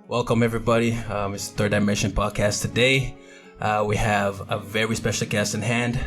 Welcome everybody. It's Third Dimension Podcast. Today we have a very special guest in hand,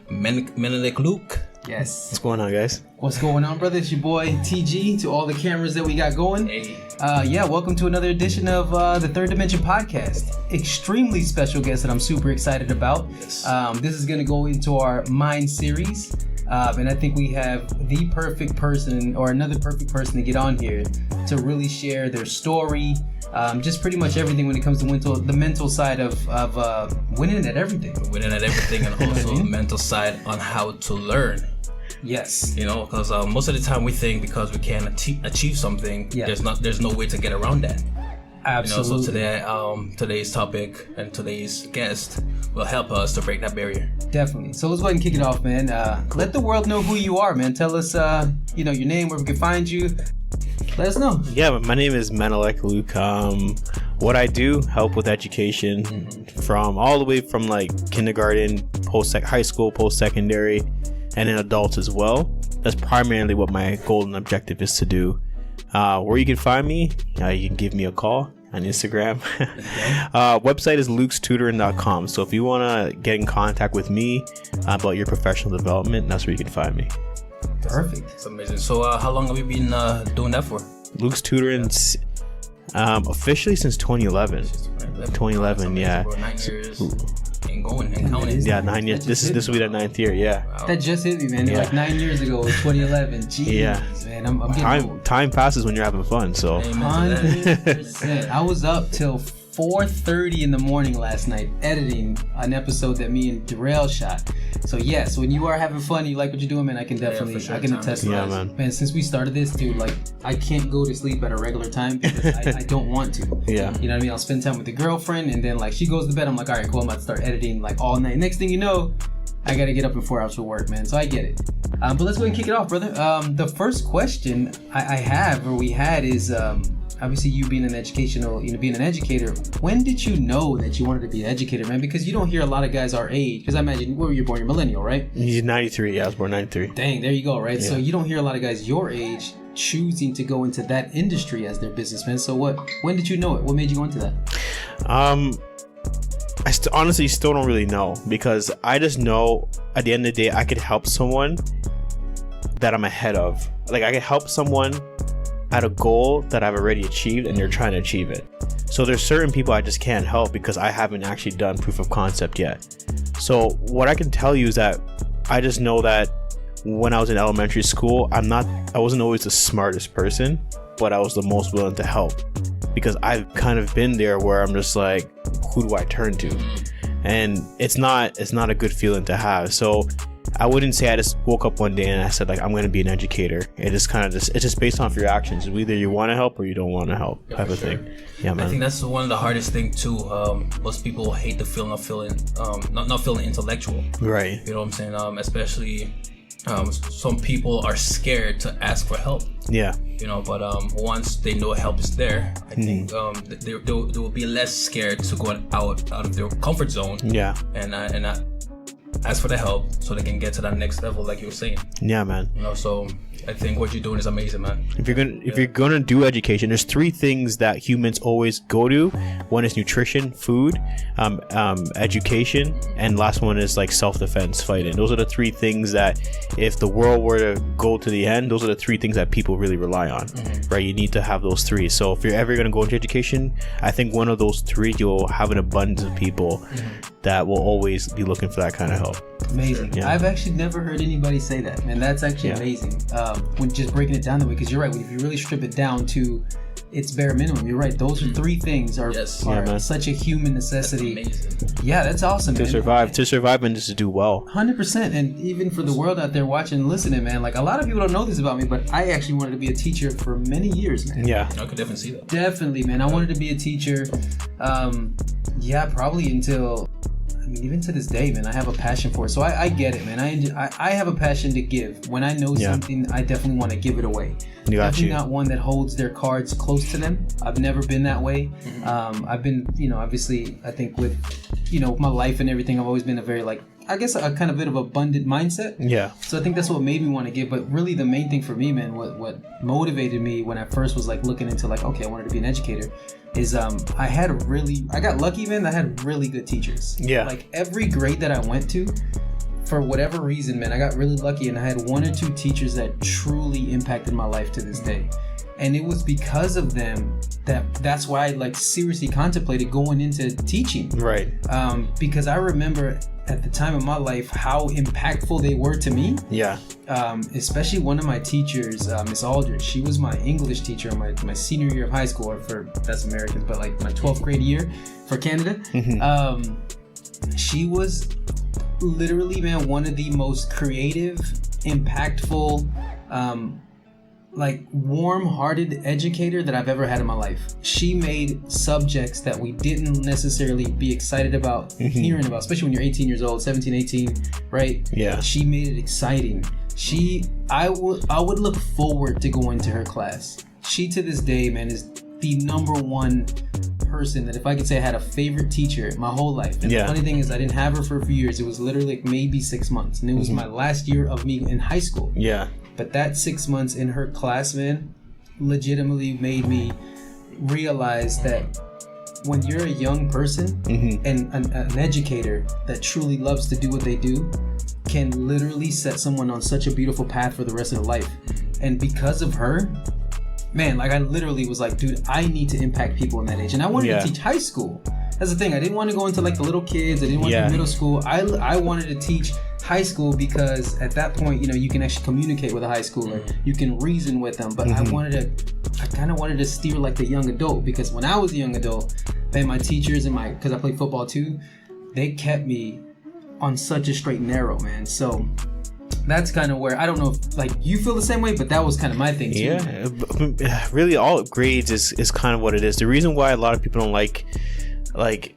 Menelek Luke. Yes. What's going on, guys? What's going on, brother? It's your boy TG to all the cameras that we got going. Hey. Welcome to another edition of the Third Dimension Podcast. Extremely special guest that I'm super excited about. Yes. This is going to go into our Mind series. And I think we have the perfect person or another perfect person to get on here to really share their story. Just pretty much everything when it comes to the mental side of winning at everything. Winning at everything, and also the mental side on how to learn. Yes. You know, because most of the time we think because we can't achieve something, there's no way to get around that. Absolutely. You know, so today's topic and today's guest will help us to break that barrier. Definitely. So let's go ahead and kick it off, man. Let the world know who you are, man. Tell us, your name, where we can find you. Let us know. Yeah, my name is Menelek Luke. What I do, help with education from all the way from like kindergarten, high school, post-secondary, and in adults as well. That's primarily what my goal and objective is to do. Where you can find me, you can give me a call on Instagram. Website is lukestutoring.com. So if you want to get in contact with me about your professional development, that's where you can find me. Perfect. It's amazing. So how long have you been doing that for? Luke's Tutoring officially since 2011. 2011, yeah. About 9 years and going and counting. Yeah, 9 years. This will be that 9th year, yeah. Wow. That just hit me, man. Yeah. Like 9 years ago, it was 2011. Jeez, Yeah. man. I'm getting old. Time passes when you're having fun, so. Amen to that. 100%. I was up till 4:30 in the morning last night editing an episode that me and Durrel shot. So yes, when you are having fun, you like what you're doing, man, I can definitely, for sure. I can attest to Yeah, that. man. Since we started this, dude, like I can't go to sleep at a regular time because I don't want to. Yeah. You know what I mean? I'll spend time with the girlfriend, and then like she goes to bed, I'm like, all right, cool, I'm about to start editing like all night. Next thing you know, I gotta get up in 4 hours for work, man. So I get it. But let's go ahead and kick it off, brother. The first question we had is obviously you being an being an educator. When did you know that you wanted to be an educator, man? Because you don't hear a lot of guys our age. Because I imagine, where were you born? You're millennial, right? He's 93. Yeah, I was born 93. Dang, there you go, right? Yeah. So you don't hear a lot of guys your age choosing to go into that industry as their businessman. So when did you know it? What made you go into that? I honestly still don't really know, because I just know at the end of the day I could help someone that I'm ahead of. Like I could help someone at a goal that I've already achieved and they're trying to achieve it. So there's certain people I just can't help because I haven't actually done proof of concept yet. So what I can tell you is that I just know that when I was in elementary school, I wasn't always the smartest person, but I was the most willing to help, because I've kind of been there where I'm just like, who do I turn to? And it's not a good feeling to have. So I wouldn't say I just woke up one day and I said like I'm going to be an educator. It's just based off your actions. Either you want to help or you don't want to help, type of thing. Yeah, man. I think that's one of the hardest things too. Most people hate the feeling of not feeling intellectual. Right. You know what I'm saying? Especially some people are scared to ask for help. Yeah. You know, but once they know help is there, I think they will be less scared to go out of their comfort zone. Yeah. And ask for the help so they can get to that next level, like you were saying. Yeah, man. You know, so I think what you're doing is amazing, man. If you're gonna do education, there's 3 things that humans always go to. One is nutrition, food, education, and last one is like self-defense, fighting. Those are the 3 things that, if the world were to go to the end, those are the 3 things that people really rely on. Right? You need to have those 3. So if you're ever gonna go into education, I think one of those 3, you'll have an abundance of people that will always be looking for that kind of help. Amazing. Yeah. I've actually never heard anybody say that, and that's actually amazing. When just breaking it down that way, because you're right. If you really strip it down to its bare minimum, you're right. Those are 3 things are such a human necessity. That's amazing. Yeah, that's awesome. To survive and just to do well. 100%. And even for the world out there watching and listening, man, like a lot of people don't know this about me, but I actually wanted to be a teacher for many years, man. Yeah. I could definitely see that. Definitely, man. I wanted to be a teacher. Probably until, even to this day, man, I have a passion for it. So I get it, man. I have a passion to give. When I know something, I definitely want to give it away. Definitely not one that holds their cards close to them. I've never been that way. I've been, obviously, I think with, my life and everything, I've always been a very, I guess a kind of bit of abundant mindset. Yeah. So I think that's what made me want to give. But really the main thing for me, man, what motivated me when I first was looking into okay, I wanted to be an educator, is I got lucky, man. I had really good teachers. Yeah. Like every grade that I went to, for whatever reason, man, I got really lucky, and I had one or two teachers that truly impacted my life to this day. And it was because of them that's why I like seriously contemplated going into teaching. Right. Because I remember at the time of my life how impactful they were to me. Yeah. Especially one of my teachers, Miss Aldridge. She was my English teacher in my senior year of high school, or that's Americans, but like my 12th grade year for Canada. She was literally, man, one of the most creative, impactful, like warm-hearted educator that I've ever had in my life. She made subjects that we didn't necessarily be excited about hearing about, especially when you're 18 years old, 17, 18, right? Yeah. She made it exciting. I would look forward to going to her class. She, to this day, man, is the number one person that if I could say I had a favorite teacher my whole life. And the funny thing is I didn't have her for a few years. It was literally like maybe 6 months. And it was my last year of me in high school. Yeah. But that 6 months in her class, man, legitimately made me realize that when you're a young person and an educator that truly loves to do what they do, can literally set someone on such a beautiful path for the rest of their life. And because of her, man, like I literally was like, dude, I need to impact people in that age. And I wanted to teach high school. That's the thing. I didn't want to go into like the little kids. I didn't want to do middle school. I wanted to teach high school because at that point, you know, you can actually communicate with a high schooler. You can reason with them. But I kind of wanted to steer like the young adult, because when I was a young adult, man, my teachers and because I played football too, they kept me on such a straight and narrow, man. So that's kind of where, I don't know if like you feel the same way, but that was kind of my thing too. Yeah, really all grades is kind of what it is. The reason why a lot of people don't like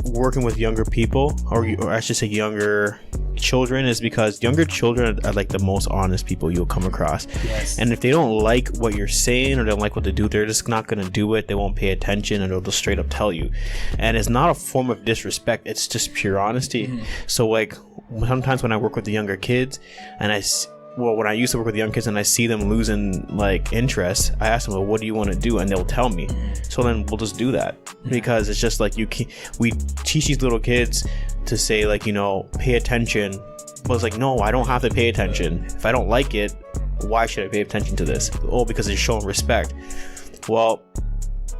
working with younger people, or I should say younger children, is because younger children are like the most honest people you'll come across. Yes. And if they don't like what you're saying or they don't like what they do, they're just not going to do it. They won't pay attention, and they'll just straight up tell you. And it's not a form of disrespect, it's just pure honesty. So like sometimes when I work with the younger kids and when I used to work with young kids and I see them losing like interest, I ask them, well, what do you want to do? And they'll tell me. So then we'll just do that, because it's just like we teach these little kids to say like, you know, pay attention. But it's like, no, I don't have to pay attention. If I don't like it, why should I pay attention to this? Oh, because it's showing respect. Well,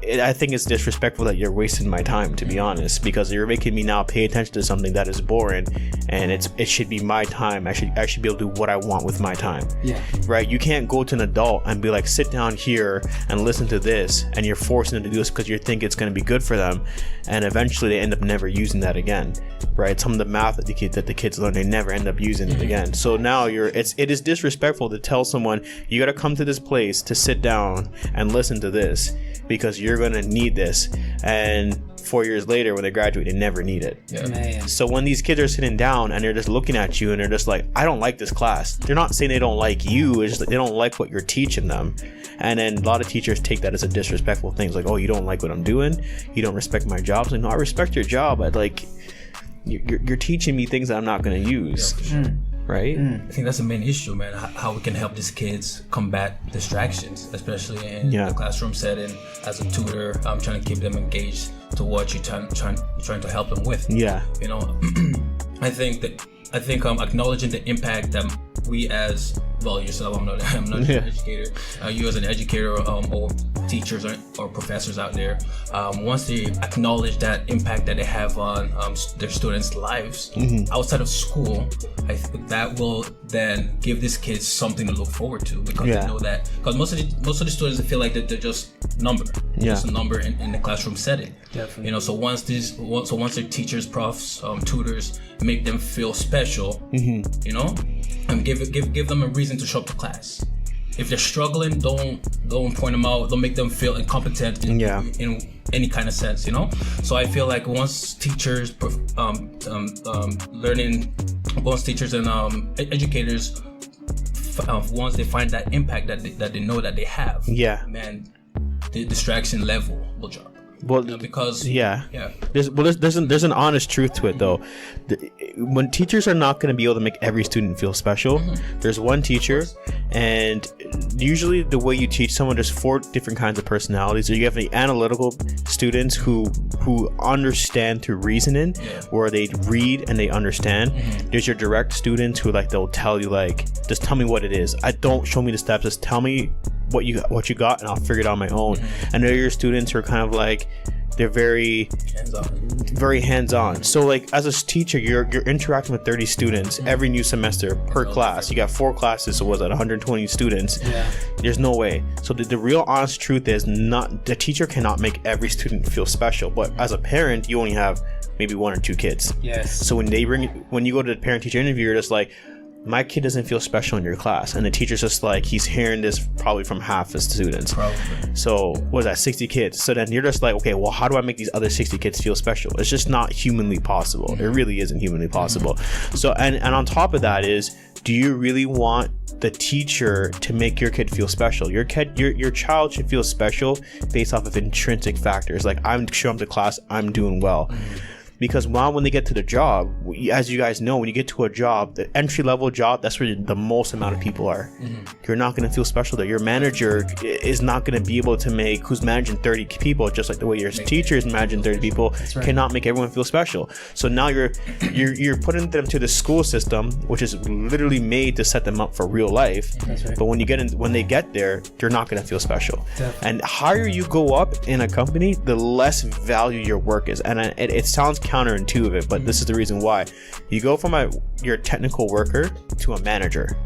I think it's disrespectful that you're wasting my time, to be honest, because you're making me now pay attention to something that is boring, and it should be my time. I should be able to do what I want with my time. Yeah. Right? You can't go to an adult and be like, sit down here and listen to this, and you're forcing them to do this because you think it's going to be good for them, and eventually they end up never using that again. Right? Some of the math that the kids learn, they never end up using it again. So now it is disrespectful to tell someone, you got to come to this place to sit down and listen to this, because you're going to need this, and 4 years later when they graduate they never need it. Man. So when these kids are sitting down and they're just looking at you and they're just like, I don't like this class, they're not saying they don't like you, it's just like they don't like what you're teaching them. And then a lot of teachers take that as a disrespectful thing. It's like, oh, you don't like what I'm doing, you don't respect my job. It's like, no, I respect your job, but like you're teaching me things that I'm not going to use. Right? I think that's the main issue, man. How we can help these kids combat distractions, especially in the classroom setting. As a tutor, I'm trying to keep them engaged to what you're trying to help them with. Yeah. You know, I think acknowledging the impact that we as, well, yourself, I'm not an educator, you as an educator or teachers or professors out there, once they acknowledge that impact that they have on their students' lives outside of school, I think that will then give these kids something to look forward to, because they know that, because most of the students, they feel like that they're just just a number in the classroom setting. Definitely. You know, so once their teachers, profs, tutors make them feel special, you know, and give them a reason to show up to class. If they're struggling, don't point them out. Don't make them feel incompetent in any kind of sense, you know. So I feel like once teachers, once teachers and educators, once they find that impact that they know that they have, man, the distraction level will drop. Well, because there's an honest truth to it though. When teachers are not going to be able to make every student feel special, there's one teacher, and usually the way you teach someone, there's 4 different kinds of personalities. So you have the analytical students who understand through reasoning, where they read and they understand. There's your direct students who like they'll tell you like, just tell me what it is. I don't show me the steps. Just tell me what you got, and I'll figure it out on my own. And there are your students who are kind of like, they're very hands-on. So like as a teacher, you're interacting with 30 students every new semester per class. You got 4 classes, so what's that, 120 students? There's no way. So the real honest truth is, not the teacher cannot make every student feel special, but as a parent, you only have maybe 1 or 2 kids. So when you go to the parent-teacher interview, you're just like, my kid doesn't feel special in your class, and the teacher's just like, he's hearing this probably from half the students. So what is that, 60 kids? So then you're just like, okay, well, how do I make these other 60 kids feel special? It's just not humanly possible. It really isn't humanly possible. So and on top of that is, do you really want the teacher to make your kid feel special? Your child should feel special based off of intrinsic factors, like I'm showing up to class, I'm doing well. Because when they get to the job, as you guys know, when you get to a job, the entry-level job, that's where the most amount of people are. You're not going to feel special there. Your manager is not going to be able to make, who's managing 30 people, just like the way your teacher is managing 30 people, cannot make everyone feel special. So now you're putting them to the school system, which is literally made to set them up for real life. But when they get there, they're not going to feel special. And the higher you go up in a company, the less value your work is. And it sounds counterintuitive, but this is the reason why. You go from your technical worker to a manager.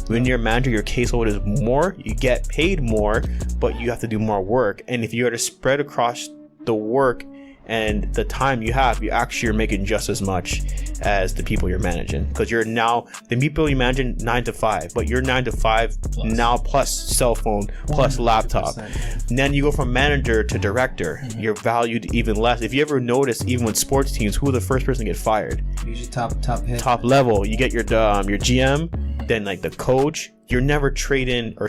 When you're a manager, your caseload is more, you get paid more, but you have to do more work. And if you are to spread across the work and the time you have, you actually are making just as much as the people you're managing, because you're now the people you managing 9 to 5, but you're 9 to 5 plus. Now plus cell phone plus laptop. And then you go from manager to director. You're valued even less. If you ever notice, even with sports teams, who the first person to get fired? Usually top level. You get your GM, then like the coach. You're never trading or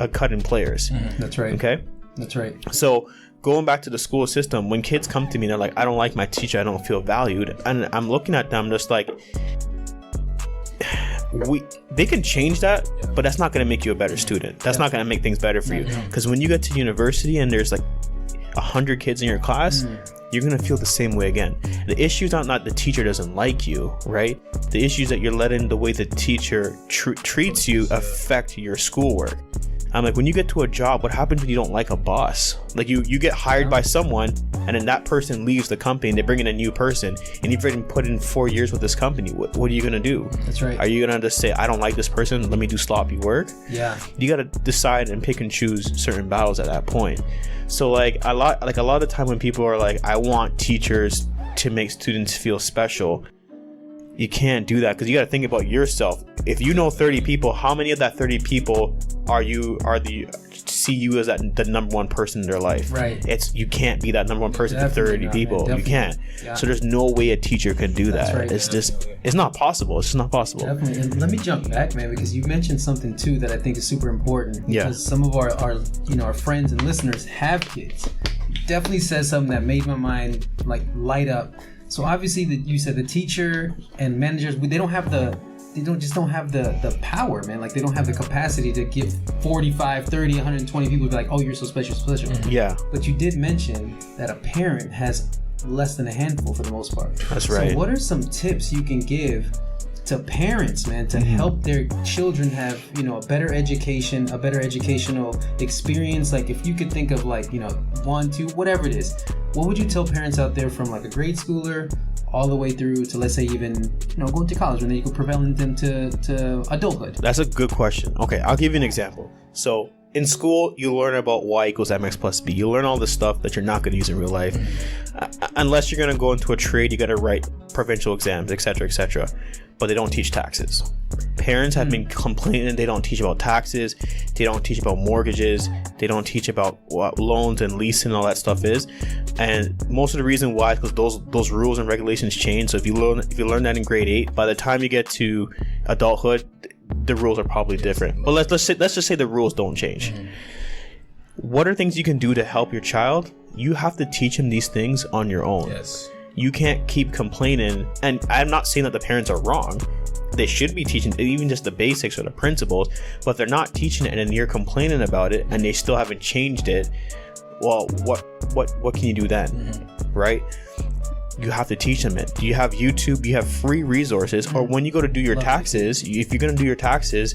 cutting players. That's right. Okay, that's right. So going back to the school system, when kids come to me, they're like, I don't like my teacher, I don't feel valued. And I'm looking at them just like, they can change that, but that's not going to make you a better student. That's not going to make things better for you. Because when you get to university and there's like 100 kids in your class, you're going to feel the same way again. The issue is not the teacher doesn't like you, right? The issue is that you're letting the way the teacher treats you affect your schoolwork. I'm like, when you get to a job, what happens when you don't like a boss? Like you get hired by someone, and then that person leaves the company and they bring in a new person, and you've already put in 4 years with this company. What are you going to do? That's right. Are you going to just say, I don't like this person, let me do sloppy work? Yeah. You got to decide and pick and choose certain battles at that point. So like a lot of the time when people are like, I want teachers to make students feel special, you can't do that, because you got to think about yourself. If you know 30 people, how many of that 30 people see you as the number one person in their life? Right. You can't be that number one person to 30 people. You can't. Yeah. So there's no way a teacher can do that. Right. It's not possible. It's just not possible. Definitely. And let me jump back, man, because you mentioned something too that I think is super important. Because some of our friends and listeners have kids. Definitely says something that made my mind like light up. So obviously, you said the teacher and managers, they don't have the power, man. Like they don't have the capacity to give 45, 30, 120 people be like, oh, you're so special, special. Yeah. But you did mention that a parent has less than a handful for the most part. That's right. So what are some tips you can give to parents, man, to help their children have, a better education, a better educational experience? Like if you could think of 1, 2, whatever it is, what would you tell parents out there from like a grade schooler all the way through to, let's say, even, going to college, and then you could propel them to adulthood? That's a good question. Okay, I'll give you an example. So in school, you learn about y equals mx plus b. You learn all this stuff that you're not going to use in real life. Unless you're going to go into a trade, you got to write provincial exams, etc., etc. But they don't teach taxes. Parents have been complaining they don't teach about taxes, they don't teach about mortgages, they don't teach about what loans and leasing and all that stuff is. And most of the reason why is because those rules and regulations change. So if you learn that in grade 8, by the time you get to adulthood, the rules are probably different. But let's just say the rules don't change. what are things you can do to help your child? You have to teach him these things on your own. Yes. You can't keep complaining. And I'm not saying that the parents are wrong. They should be teaching even just the basics or the principles, but they're not teaching it, and then you're complaining about it and they still haven't changed it. Well, what can you do then? Mm-hmm. Right? You have to teach them it. Do you have YouTube? You have free resources. Or when you go to do your taxes, if you're going to do your taxes,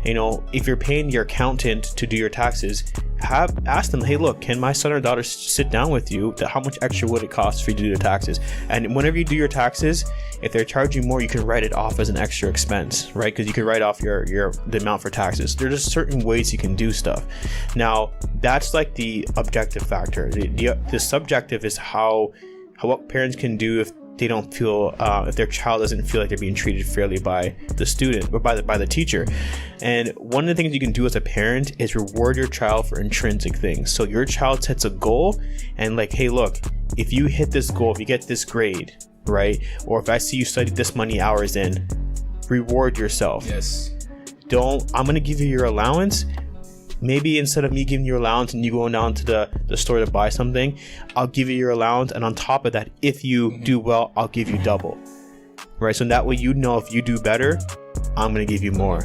if you're paying your accountant to do your taxes, ask them, hey, look, can my son or daughter sit down with you? How much extra would it cost for you to do the taxes? And whenever you do your taxes, if they're charging more, you can write it off as an extra expense, right? Because you can write off the amount for taxes. There's just certain ways you can do stuff. Now, that's like the objective factor. The subjective is what parents can do if they don't feel if their child doesn't feel like they're being treated fairly by the student or by the teacher. And one of the things you can do as a parent is reward your child for intrinsic things. So your child sets a goal and like, hey, look, if you hit this goal, if you get this grade, right, or if I see you study this many hours in, reward yourself. Yes. I'm gonna give you your allowance. Maybe instead of me giving you your allowance and you going down to the store to buy something, I'll give you your allowance, and on top of that, if you do well, I'll give you double. Right? So that way you know if you do better, I'm going to give you more.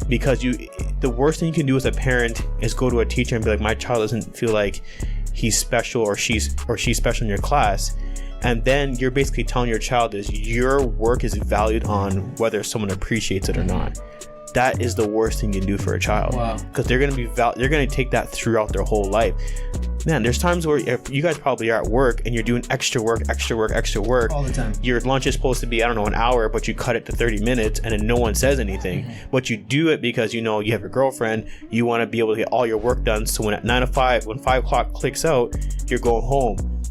Because the worst thing you can do as a parent is go to a teacher and be like, my child doesn't feel like he's special or she's special in your class. And then you're basically telling your child is your work is valued on whether someone appreciates it or not. That is the worst thing you can do for a child. Wow. Because they're going to take that throughout their whole life. Man, there's times where you guys probably are at work and you're doing extra work all the time. Your lunch is supposed to be, an hour, but you cut it to 30 minutes and then no one says anything. Mm-hmm. But you do it because you have your girlfriend, you want to be able to get all your work done. So when at 9 to 5, when 5 o'clock clicks out, you're going home.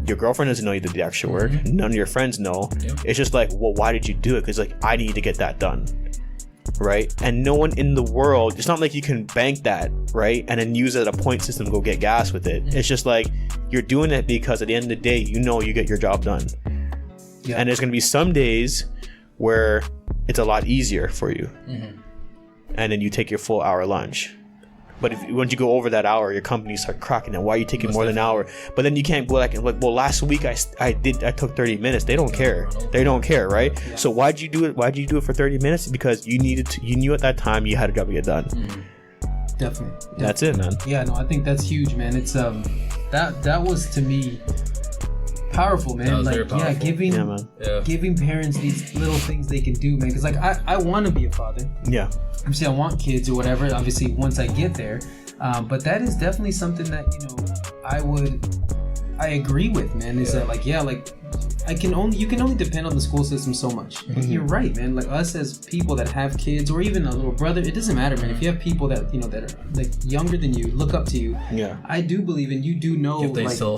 Your girlfriend doesn't know you did the extra work. Mm-hmm. None of your friends know. Yep. It's just like, well, why did you do it? Because I need to get that done. Right? And no one in the world, it's not like you can bank that, right? And then use it as a point system to go get gas with it. It's just like you're doing it because at the end of the day, you get your job done. Yeah. And there's going to be some days where it's a lot easier for you. Mm-hmm. And then you take your full hour lunch. But once you go over that hour, your company start cracking down. Why are you taking more than an hour? But then you can't go like, well, last week I took 30 minutes. They don't care. They don't care, right? Yeah. So why'd you do it? Why'd you do it for 30 minutes? Because you knew at that time you had a job to get done. Mm-hmm. Definitely. That's it, man. Yeah, no, I think that's huge, man. It's that was to me powerful, man. That was very powerful. Giving parents these little things they can do, man. Because like I want to be a father. Yeah. Obviously, I want kids or whatever. Obviously, once I get there, but that is definitely something that I agree with, man. Is that you can only depend on the school system so much. Mm-hmm. You're right, man. Like us as people that have kids or even a little brother, it doesn't matter, man. If you have people that that are like younger than you, look up to you. Yeah, I do believe, and you do know, if they still